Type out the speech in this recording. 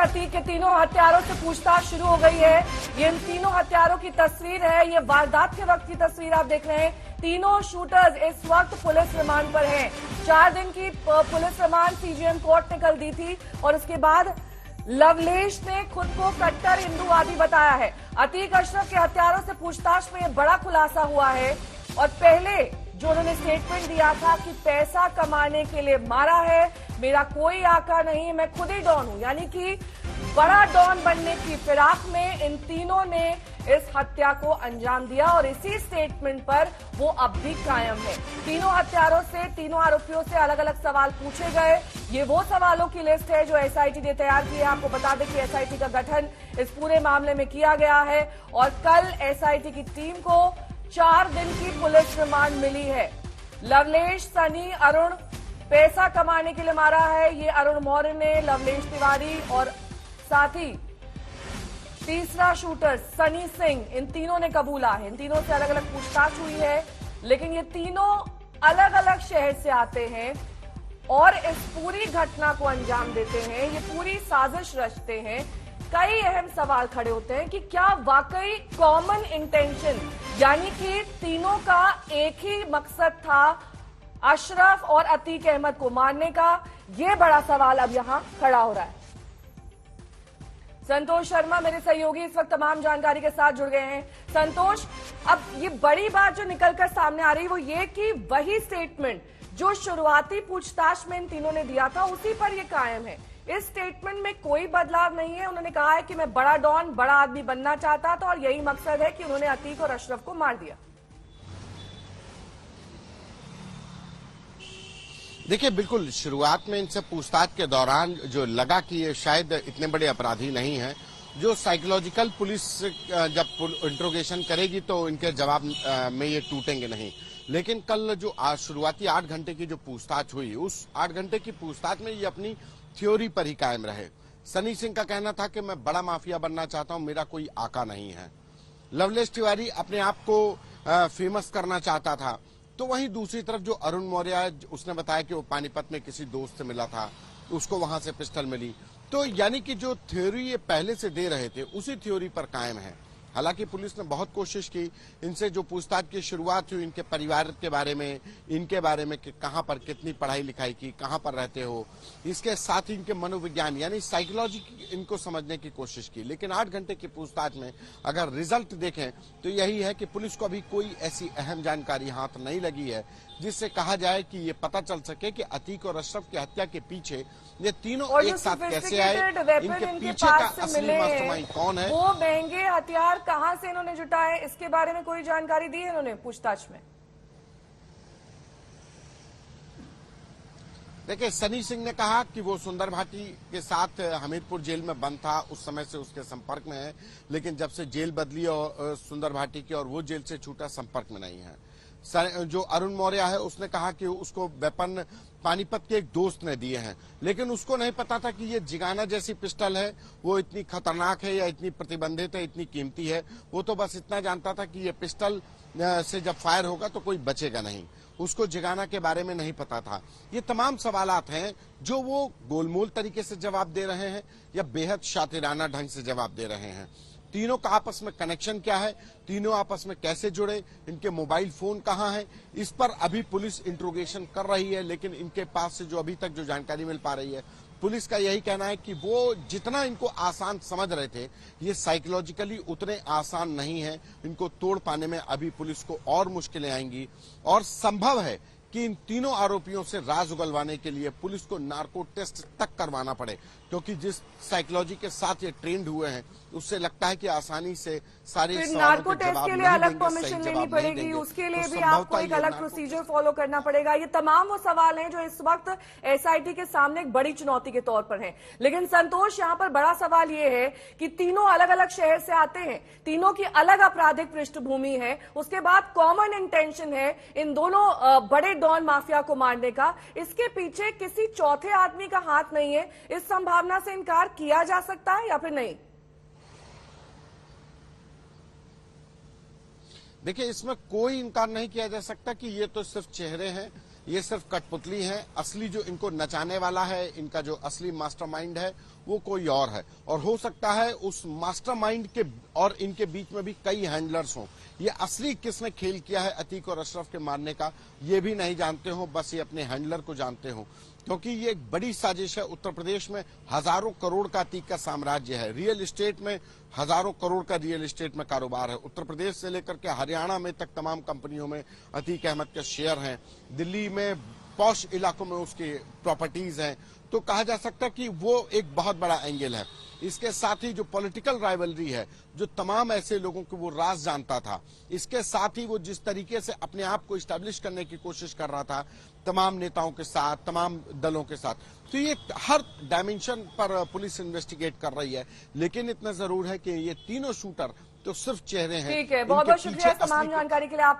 अतीक के तीनों हत्यारों से पूछताछ शुरू हो गई है। ये इन तीनों हत्यारों की तस्वीर है। ये वारदात के वक्त की तस्वीर आप देख रहे हैं। तीनों शूटर्स इस वक्त पुलिस रिमांड पर हैं। 4 दिन की पुलिस रिमांड सीजेएम कोर्ट ने कल दी थी और उसके बाद लवलेश ने खुद को कट्टर हिंदूवादी बताया है। अतीक अशरफ के हत्यारों से पूछताछ में बड़ा खुलासा हुआ है और पहले जो उन्होंने स्टेटमेंट दिया था कि पैसा कमाने के लिए मारा है, मेरा कोई आका नहीं, मैं खुद ही डॉन हूं, यानी कि बड़ा डॉन बनने की फिराक में इन तीनों ने इस हत्या को अंजाम दिया और इसी स्टेटमेंट पर वो अब भी कायम है। तीनों हत्यारों से, तीनों आरोपियों से अलग अलग सवाल पूछे गए। ये वो सवालों की लिस्ट है जो एसआईटी ने तैयार की है। आपको बता दें कि एसआईटी का गठन इस पूरे मामले में किया गया है और कल एसआईटी की टीम को 4 दिन की पुलिस रिमांड मिली है। लवलेश, सनी, अरुण पैसा कमाने के लिए मारा है, ये अरुण मौर्य ने, लवलेश तिवारी और साथ ही तीसरा शूटर सनी सिंह, इन तीनों ने कबूला है। इन तीनों से अलग अलग पूछताछ हुई है, लेकिन ये तीनों अलग अलग शहर से आते हैं और इस पूरी घटना को अंजाम देते हैं। ये पूरी साजिश रचते हैं। कई अहम सवाल खड़े होते हैं कि क्या वाकई कॉमन इंटेंशन, यानी कि तीनों का एक ही मकसद था अशरफ और अतीक अहमद को मारने का। यह बड़ा सवाल अब यहां खड़ा हो रहा है। संतोष शर्मा मेरे सहयोगी इस वक्त तमाम जानकारी के साथ जुड़ गए हैं। संतोष, अब ये बड़ी बात जो निकलकर सामने आ रही है वो ये कि वही स्टेटमेंट जो शुरुआती पूछताछ में इन तीनों ने दिया था उसी पर ये कायम है। इस स्टेटमेंट में कोई बदलाव नहीं है। उन्होंने कहा है कि मैं बड़ा डॉन, बड़ा आदमी बनना चाहता था और यही मकसद है कि उन्होंने अतीक और अशरफ को मार दिया। देखिए, बिल्कुल शुरुआत में इनसे पूछताछ के दौरान जो लगा कि ये शायद इतने बड़े अपराधी नहीं हैं, जो साइकोलॉजिकल पुलिस जब इंट्रोगेशन करेगी तो इनके जवाब में ये टूटेंगे नहीं। लेकिन कल जो शुरुआती 8 घंटे की जो पूछताछ हुई, उस 8 घंटे की पूछताछ में ये अपनी थ्योरी पर ही कायम रहे। सनी सिंह का कहना था कि मैं बड़ा माफिया बनना चाहता हूं, मेरा कोई आका नहीं है। लवलेश तिवारी अपने आप को फेमस करना चाहता था। तो वहीं दूसरी तरफ जो अरुण मौर्य है, उसने बताया कि वो पानीपत में किसी दोस्त से मिला था, उसको वहां से पिस्टल मिली। तो यानी कि जो थ्योरी ये पहले से दे रहे थे उसी थ्योरी पर कायम है। हालांकि पुलिस ने बहुत कोशिश की, इनसे जो पूछताछ की शुरुआत हुई, इनके परिवार के बारे में, इनके बारे में कि कहां पर कितनी पढ़ाई लिखाई की, कहां पर रहते हो, इसके साथ ही इनके मनोविज्ञान यानी साइकोलॉजी इनको समझने की कोशिश की। लेकिन 8 घंटे की पूछताछ में अगर रिजल्ट देखें तो यही है कि पुलिस को अभी कोई ऐसी अहम जानकारी हाथ नहीं लगी है जिससे कहा जाए कि ये पता चल सके कि अतीक और अशरफ की हत्या के पीछे ये तीनों एक साथ कैसे आए, इनके पीछे का असली मास्टरमाइंड कौन है, वो महंगे हथियार कहां से इन्होंने जुटाए, इसके बारे में कोई जानकारी दी है इन्होंने पूछताछ में? देखिए, सनी सिंह ने कहा कि वो सुंदर भाटी के साथ हमीरपुर जेल में बंद था, उस समय से उसके संपर्क में है, लेकिन जब से जेल बदली और सुंदर भाटी की और वो जेल से छूटा, संपर्क में नहीं है। जो अरुण मौर्य है उसने कहा कि उसको वेपन पानीपत के एक दोस्त ने दिए हैं, लेकिन उसको नहीं पता था कि ये जिगाना जैसी पिस्टल है, वो इतनी खतरनाक है या इतनी प्रतिबंधित है, इतनी कीमती है। वो तो बस इतना जानता था कि ये पिस्टल से जब फायर होगा तो कोई बचेगा नहीं। उसको जिगाना के बारे में नहीं पता था। ये तमाम सवालात हैं जो वो गोलमोल तरीके से जवाब दे रहे हैं या बेहद शातिराना ढंग से जवाब दे रहे हैं। तीनों का आपस में कनेक्शन क्या है, तीनों आपस में कैसे जुड़े, इनके मोबाइल फोन कहां है, इस पर अभी पुलिस इंट्रोगेशन कर रही है। लेकिन इनके पास से जो अभी तक जो जानकारी मिल पा रही है, पुलिस का यही कहना है कि वो जितना इनको आसान समझ रहे थे, ये साइकोलॉजिकली उतने आसान नहीं है। इनको तोड़ पाने में अभी पुलिस को और मुश्किलें आएंगी और संभव है कि इन तीनों आरोपियों से राज उगलवाने के लिए पुलिस को नार्को टेस्ट तक करवाना पड़े, क्योंकि जिस साइकोलॉजी के साथ ये ट्रेंड हुए हैं उससे लगता है कि आसानी से सारे नार्को टेस्ट के लिए अलग परमिशन लेनी पड़ेगी, उसके लिए भी आपको एक अलग प्रोसीजर फॉलो करना पड़ेगा। ये तमाम वो सवाल हैं जो इस वक्त एसआईटी के सामने एक बड़ी चुनौती के तौर पर हैं। लेकिन संतोष, यहाँ पर बड़ा सवाल ये है कि तीनों अलग अलग शहर से आते हैं, तीनों की अलग आपराधिक पृष्ठभूमि है, उसके बाद कॉमन इंटेंशन है इन दोनों बड़े डॉन माफिया को मारने का। इसके पीछे किसी चौथे आदमी का हाथ नहीं है, इस संभावना से इनकार किया जा सकता है या फिर नहीं? देखिए, इसमें कोई इनकार नहीं किया जा सकता कि ये तो सिर्फ चेहरे हैं, ये सिर्फ कठपुतली हैं। असली जो इनको नचाने वाला है, इनका जो असली मास्टरमाइंड है, वो कोई और है। और हो सकता है उस मास्टरमाइंड के और इनके बीच में भी कई हैंडलर्स हों। ये असली किसने खेल किया है अतीक और अशरफ के मारने का, ये भी नहीं जानते हो, बस ये अपने हैंडलर को जानते हो। क्योंकि ये एक बड़ी साजिश है। उत्तर प्रदेश में हजारों करोड़ का अतीक का साम्राज्य है। रियल एस्टेट में हजारों करोड़ का रियल एस्टेट में कारोबार है। उत्तर प्रदेश से लेकर के हरियाणा में तक तमाम कंपनियों में अतीक अहमद के शेयर हैं। दिल्ली में पॉश इलाकों में उसकी प्रॉपर्टीज हैं। तो कहा जा सकता है कि वो एक बहुत बड़ा एंगल है। इसके साथ ही जो पॉलिटिकल राइवलरी है, जो तमाम ऐसे लोगों को वो राज जानता था, इसके साथ ही वो जिस तरीके से अपने आप को इस्टेब्लिश करने की कोशिश कर रहा था तमाम नेताओं के साथ, तमाम दलों के साथ, तो ये हर डायमेंशन पर पुलिस इन्वेस्टिगेट कर रही है। लेकिन इतना जरूर है कि ये तीनों शूटर तो सिर्फ चेहरे हैं। ठीक है, बहुत बहुत शुक्रिया तमाम जानकारी के लिए आपका।